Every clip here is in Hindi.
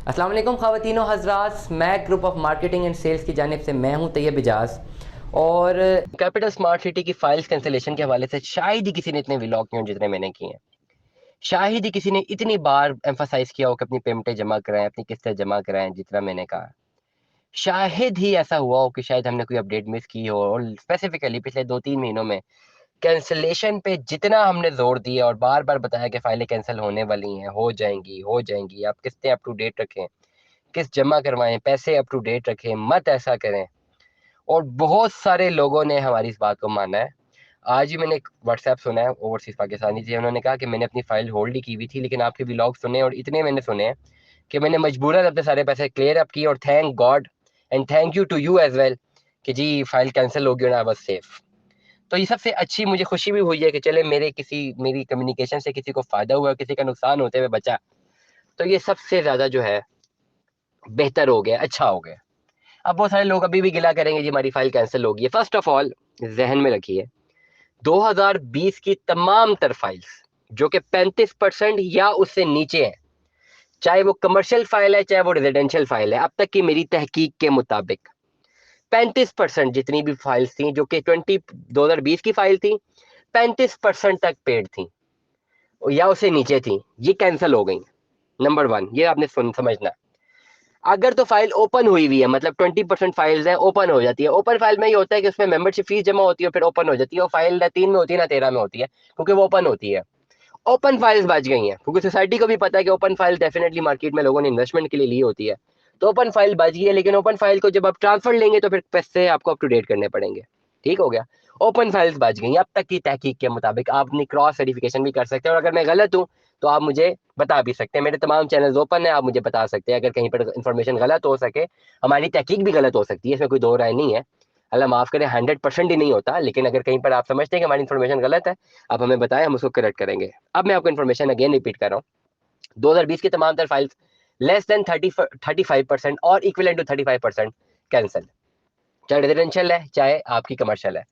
अस्सलाम वालेकुम ख़वातीन व हज़रात, मैं group of marketing and sales की जानिब से मैं हूं तैयब इजाज़। और कैपिटल स्मार्ट सिटी की फाइल्स कैंसिलेशन के हवाले से शायद ही किसी ने इतने व्लॉग किए हों जितने मैंने किए हैं। शायद ही किसी ने इतनी बार एम्फसाइज किया हो कि अपनी पेमेंटें जमा कराएं, अपनी किस्तें जमा कराएं जितना मैंने कहा। शायद ही ऐसा हुआ हो कि शायद हमने कोई अपडेट मिस की हो, और स्पेसिफिकली पिछले 2-3 महीनों में कैंसिलेशन पे जितना हमने जोर दिया और बार बार बताया कि फाइलें कैंसिल होने वाली हैं, हो जाएंगी, आप किस्तें अप टू डेट रखें, किस्त जमा करवाएं, पैसे अप टू डेट रखें, मत ऐसा करें। और बहुत सारे लोगों ने हमारी इस बात को माना है। आज ही मैंने एक व्हाट्सएप सुना है, ओवरसीज पाकिस्तानी जी, उन्होंने कहा कि मैंने अपनी फाइल होल्ड ही की हुई थी, लेकिन आपके व्लॉग सुने और इतने मैंने सुने हैं कि मैंने मजबूरन अपने सारे पैसे क्लियर अप किए, और thank God and thank you to you as well कि जी फाइल कैंसिल होगी और आई वाज सेफ। तो ये सबसे अच्छी मुझे खुशी भी हुई है कि चले मेरी कम्युनिकेशन से किसी को फायदा हुआ, किसी का नुकसान होते हुए बचा। तो ये सबसे ज्यादा जो है बेहतर हो गया, अच्छा हो गया। अब बहुत सारे लोग अभी भी गिला करेंगे जी हमारी फाइल कैंसिल होगी। फर्स्ट ऑफ ऑल जहन में रखिए, 2020 की तमाम तर फाइल्स जो कि 35% या उससे नीचे है, चाहे वो कमर्शियल फाइल है चाहे वो रेजिडेंशियल फाइल है, अब तक की मेरी तहकीक के मुताबिक 35% जितनी भी फाइल्स थी जो कि 2020 की फाइल थी, 35% तक पेड थी या उससे नीचे थी, ये कैंसिल हो गई। नंबर वन, ये आपने समझना। अगर तो फाइल ओपन हुई हुई है, मतलब 20% फाइल्स है ओपन हो जाती है। ओपन फाइल में ये होता है कि उसमें मेंबरशिप फीस जमा होती है, फिर ओपन हो जाती है। वो फाइल ना 3 में होती है ना 13 में होती है, क्योंकि वो ओपन होती है। ओपन फाइल्स बच गई हैं, क्योंकि सोसाइटी को भी पता है कि ओपन फाइल डेफिनेटली मार्केट में लोगों ने इन्वेस्टमेंट के लिए ली होती है। तो ओपन फाइल बच गई है, लेकिन ओपन फाइल को जब आप ट्रांसफर लेंगे तो फिर पैसे आपको अप टू डेट करने पड़ेंगे। ठीक हो गया। ओपन फाइल्स बच गई अब तक की तहकीक के मुताबिक। आप अपनी क्रॉस वेरिफिकेशन भी कर सकते हैं, और अगर मैं गलत हूं तो आप मुझे बता भी सकते हैं। मेरे तमाम चैनल्स ओपन है, आप मुझे बता सकते हैं अगर कहीं पर इन्फॉर्मेशन गलत हो सके। हमारी तहकीक भी गलत हो सकती है, इसमें कोई दो राय नहीं है। अल्लाह माफ करे, 100% ही नहीं होता, लेकिन अगर कहीं पर आप समझते हैं कि हमारी इन्फॉर्मेशन गलत है, आप हमें बताएं, हम उसको करेक्ट करेंगे। अब मैं आपको इन्फॉर्मेशन अगेन रिपीट कर रहा हूँ। 2020 की तमाम तर फाइल्स लेस देन 35% और इक्विलेंट टू 35% कैंसिल, चाहे रेजिडेंशियल है चाहे आपकी कमर्शियल है।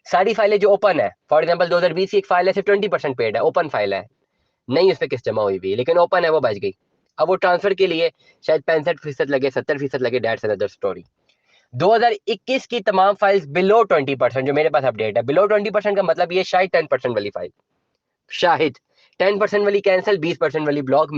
सारी फाइलें जो ओपन है, फॉर एग्जाम्पल 2020 की एक फाइल है, सिर्फ 20% पेड है, ओपन फाइल है, नहीं उस पर किस्त जमा हुई भी, लेकिन ओपन है, वो बच गई। अब वो ट्रांसफर के लिए शायद 65% लगे, 70% लगे, डेट्स अनदर स्टोरी। 2021 की तमाम फाइल्स बिलो 20%, जो मेरे पास अपडेट है, बिलो 20% का मतलब ये शायद 10% वाली फाइल, शाहिद 10% वाली कैंसिल, 20% वाली ब्लॉक।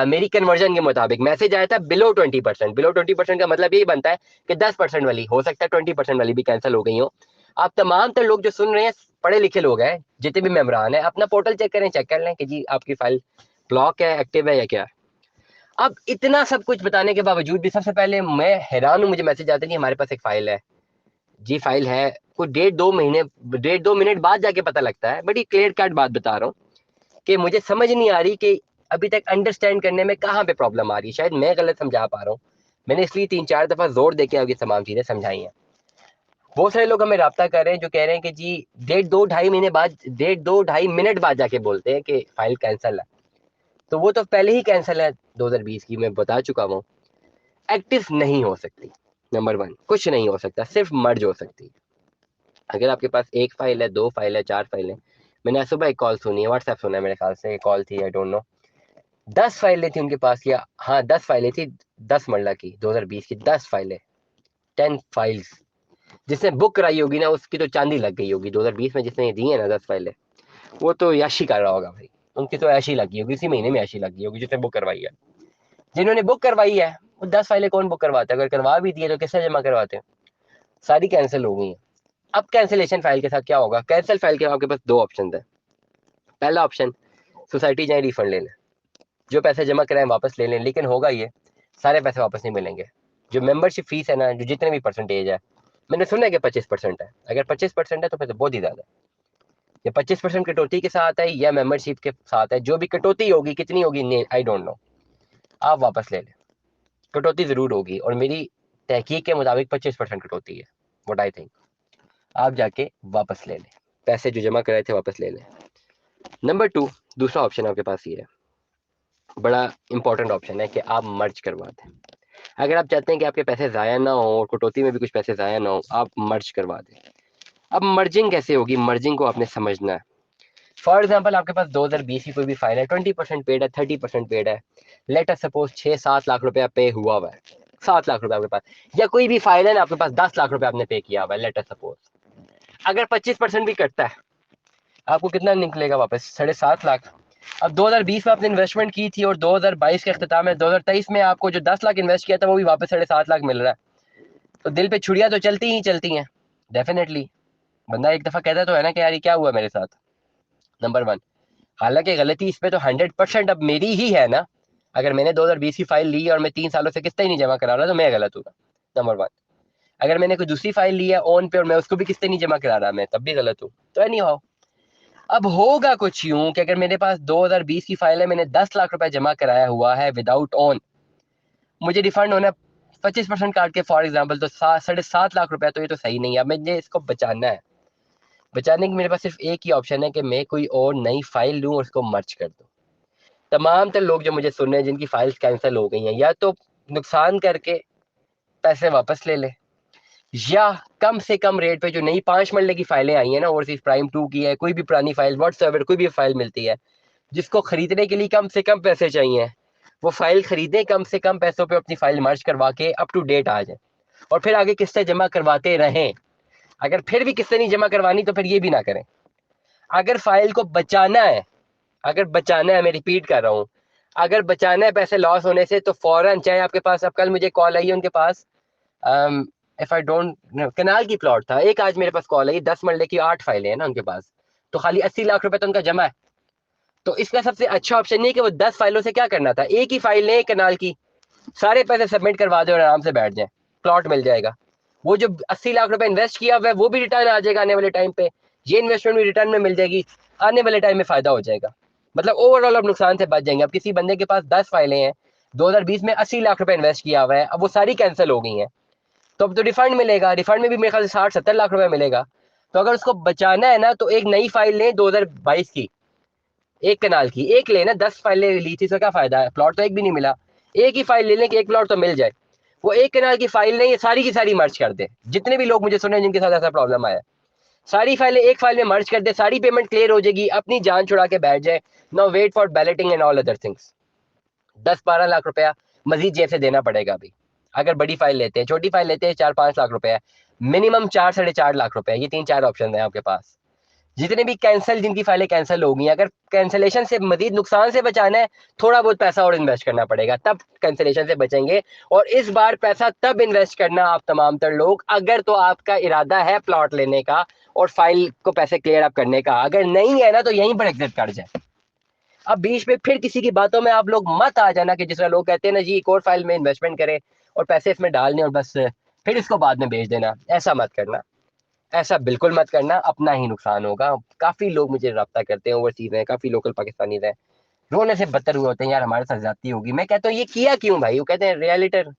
मेरी कन्वर्जन के मुताबिक मैसेज आया था बिलो 20%। बिलो 20% का मतलब यही बनता है कि 10% वाली, हो सकता है 20% वाली भी कैंसिल हो गई हो। आप तमाम तो लोग जो सुन रहे हैं पढ़े लिखे लोग हैं, जितने भी मेम्बरान हैं, अपना पोर्टल चेक करें, चेक कर लें कि जी आपकी फाइल ब्लॉक है, एक्टिव है या क्या। अब इतना सब कुछ बताने के बावजूद भी सबसे पहले मैं हैरान हूं, मुझे मैसेज आता है कि हमारे पास एक फाइल है। जी फाइल है, कुछ 1.5-2 महीने, 1.5-2 मिनट बाद जाके पता लगता है। बड़ी क्लियर कट बात बता रहा हूँ कि मुझे समझ नहीं आ रही कि अभी तक अंडरस्टैंड करने में कहाँ पे प्रॉब्लम आ रही है। शायद मैं गलत समझा पा रहा हूँ, मैंने इसलिए 3-4 दफा जोर देके आपकी तमाम चीजें समझाई हैं। बहुत सारे लोग हमें राब्ता कर रहे हैं जो कह रहे हैं कि जी 1.5-2-2.5 महीने बाद, 1.5-2-2.5 मिनट बाद जाके बोलते हैं कि फाइल कैंसिल है। तो वो तो पहले ही कैंसिल है, 2020 की, मैं बता चुका हूँ। एक्टिव नहीं हो सकती, नंबर वन, कुछ नहीं हो सकता, सिर्फ मर्ज हो सकती है। अगर आपके पास एक फाइल है, दो फाइल है, चार फाइल है। मैंने आज सुबह एक कॉल सुनी है, व्हाट्सएप सुना है, मेरे ख्याल से कॉल थी, आई डोंट नो। 10 फाइलें थी उनके पास, या हाँ 10 फाइलें थी, 10 मरला की 2020 की 10 फाइलें, 10 फाइल्स। जिसने बुक कराई होगी ना उसकी तो चांदी लग गई होगी। 2020 में जिसने दी है ना 10 फाइलें, वो तो याशी कर रहा होगा भाई, उनकी तो ऐशी लगी होगी, इसी महीने में ऐशी लगी होगी जिसने बुक करवाई है। जिन्होंने बुक करवाई है वो 10 फाइलें कौन बुक करवाता है? अगर करवा भी दिए तो किससे जमा करवाते हैं? सारी कैंसिल हो गई हैं। अब कैंसिलेशन फाइल के साथ क्या होगा? कैंसिल फाइल के आपके पास दो ऑप्शन है। पहला ऑप्शन, सोसाइटी जाए रिफंड ले लें, जो पैसे जमा कराएं वापस ले लें, लेकिन होगा ये सारे पैसे वापस नहीं मिलेंगे। जो मेंबरशिप फीस है ना, जो जितने भी परसेंटेज है, मैंने सुना है कि 25% है। अगर 25% है तो फिर तो बहुत ही ज्यादा है। ये 25% कटौती के साथ है या मेंबरशिप के साथ है, जो भी कटौती होगी, कितनी होगी आई डोंट नो, आप वापस ले लें। कटौती जरूर होगी, और मेरी तहकीक के मुताबिक 25% कटौती है, व्हाट आई थिंक। आप जाके वापस ले लें, पैसे जो जमा कराए थे वापस ले लें। नंबर टू, दूसरा ऑप्शन आपके पास ये है, बड़ा इंपॉर्टेंट ऑप्शन है कि आप मर्ज करवा दें। अगर आप चाहते हैं कि आपके पैसे ज़ाया ना हो और कटौती में भी कुछ पैसे ज़ाया ना हो, आप मर्ज करवा दें। अब मर्जिंग कैसे होगी? मर्जिंग को आपने समझना है। फॉर एग्जाम्पल आपके पास 2020 की कोई भी फाइल है, 20% पेड है, 30% पेड है, लेट अस सपोज 6-7 लाख रुपया पे हुआ है, 7 लाख रुपया आपके पास, या कोई भी फाइल है ना आपके पास 10 लाख रुपया आपने पे किया हुआ है, लेट अस सपोज, अगर 25% भी कटता है आपको कितना निकलेगा वापस? 7.5 लाख। अब 2020 में आपने इन्वेस्टमेंट की थी और 2022 के अख्ताम में 2023 में आपको जो 10 लाख इन्वेस्ट किया था वो भी वापस 7.5 लाख मिल रहा है। तो दिल पे छुड़ियां तो चलती ही चलती हैं डेफिनेटली। बंदा एक दफा कहता तो है ना कि यार ये क्या हुआ मेरे साथ, नंबर वन। हालांकि गलती इस पे तो 100% अब मेरी ही है ना। अगर मैंने 2020 की फाइल ली और मैं 3 सालों से किस्तें ही नहीं जमा करा रहा तो मैं गलत हूँ, नंबर वन। अगर मैंने कोई दूसरी फाइल ली है ऑन पे और मैं उसको भी किस्तें नहीं जमा करा रहा, मैं तब भी गलत हूँ। तो एनी हाउ, अब होगा कुछ यूं कि अगर मेरे पास 2020 की फाइल है, मैंने 10 लाख रुपए जमा कराया हुआ है विदाउट ऑन, मुझे रिफंड होना 25% काट के फॉर एग्जाम्पल, तो 7.5 लाख रुपया, तो ये तो सही नहीं है। अब मुझे इसको बचाना है। बचाने की मेरे पास सिर्फ एक ही ऑप्शन है कि मैं कोई और नई फाइल लूं और उसको मर्ज कर दूं। तमाम तर लोग जो मुझे सुन रहे हैं जिनकी फाइल्स कैंसिल हो गई हैं, या तो नुकसान करके पैसे वापस ले ले, या कम से कम रेट पे जो नई 5 मरले की फाइलें आई हैं ना, ओवरसीज प्राइम 2 की है, कोई भी पुरानी फाइल व्हाट्सएवर कोई भी फाइल मिलती है जिसको खरीदने के लिए कम से कम पैसे चाहिए, वो फाइल खरीदें, कम से कम पैसों पे अपनी फाइल मर्ज करवा के अप टू डेट आ जाए, और फिर आगे किस्तें जमा करवाते रहें। अगर फिर भी किस्तें नहीं जमा करवानी तो फिर ये भी ना करें। अगर फाइल को बचाना है, अगर बचाना है, मैं रिपीट कर रहा हूँ, अगर बचाना है पैसे लॉस होने से, तो फौरन, चाहे आपके पास, अब कल मुझे कॉल आई है उनके पास, इफ आई डोंट, कनाल की प्लॉट था एक, आज मेरे पास कॉल आई, 10 मरले की 8 फाइलें हैं ना उनके पास, तो खाली 80 लाख रुपए तो उनका जमा है। तो इसका सबसे अच्छा ऑप्शन नहीं है कि वो 10 फाइलों से क्या करना था, एक ही फाइल लें कनाल की, सारे पैसे सबमिट करवा दे और आराम से बैठ जाए, प्लॉट मिल जाएगा। वो जो 80 लाख रुपए इन्वेस्ट किया हुआ है वो भी रिटर्न आ जाएगा आने वाले टाइम पे, ये इन्वेस्टमेंट भी रिटर्न में मिल जाएगी, आने वाले टाइम में फायदा हो जाएगा। मतलब ओवरऑल अब नुकसान से बच जाएंगे। अब किसी बंदे के पास 10 फाइलें हैं, 2020 में 80 लाख रुपए इन्वेस्ट किया हुआ है, अब वो सारी कैंसिल हो गई हैं, तो अब तो रिफंड मिलेगा, रिफंड में भी मेरे ख्याल से 60-70 लाख रुपए मिलेगा। तो अगर उसको बचाना है ना, तो एक नई फाइल लें 2022 की, एक कनाल की, एक लेना, 10 फाइलें ली थी, इसका क्या फायदा है, प्लॉट तो एक भी नहीं मिला। एक ही फाइल ले लें कि एक प्लॉट तो मिल जाए। वो एक कनाल की फाइल नहीं, ये सारी की सारी मर्ज कर दे। जितने भी लोग मुझे सुने जिनके साथ ऐसा प्रॉब्लम आया, सारी फाइलें एक फाइल में मर्ज कर दे, सारी पेमेंट क्लियर हो जाएगी, अपनी जान छुड़ा के बैठ जाए। No wait for balloting and all other things. 10-12 lakh रुपया मजीद जेब से देना पड़ेगा अभी। अगर बड़ी फाइल लेते हैं, छोटी फाइल लेते हैं 4-5 लाख रुपए, मिनिमम 4-4.5 लाख रुपए, ये 3-4 ऑप्शन है आपके पास। जितने भी कैंसिल, जिनकी फाइलें कैंसिल हो गई हैं, अगर कैंसिलेशन से मजीद नुकसान से बचाना है, थोड़ा बहुत पैसा और इन्वेस्ट करना पड़ेगा, तब कैंसिलेशन से बचेंगे। और इस बार पैसा तब इन्वेस्ट करना आप तमाम तर लोग, अगर तो आपका इरादा है प्लॉट लेने का और फाइल को पैसे क्लियर अप करने का। अगर नहीं है ना, तो यहीं पर एग्जिट कर जाए। अब बीच में फिर किसी की बातों में आप लोग मत आ जाना कि जिस तरह लोग कहते हैं ना जी, एक और फाइल में इन्वेस्टमेंट करें और पैसे इसमें डालने और बस फिर इसको बाद में बेच देना। ऐसा मत करना, ऐसा बिल्कुल मत करना, अपना ही नुकसान होगा। काफी लोग मुझे रब्ता करते हैं, ओवरसीज हैं, काफी लोकल पाकिस्तानी हैं, रोने से बदतर हुए होते हैं, यार हमारे साथ ज्यादती होगी। मैं कहता हूँ ये किया क्यों भाई? वो कहते हैं रियलिटर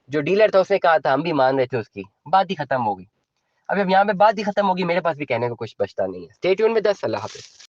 जो डीलर था उसने कहा था, हम भी मान रहे थे, उसकी बात ही खत्म हो गई। अब यहाँ पे बात ही खत्म होगी, मेरे पास भी कहने को कुछ बचता नहीं है। स्टे ट्यून में 10 अल्लाह हाफिज़।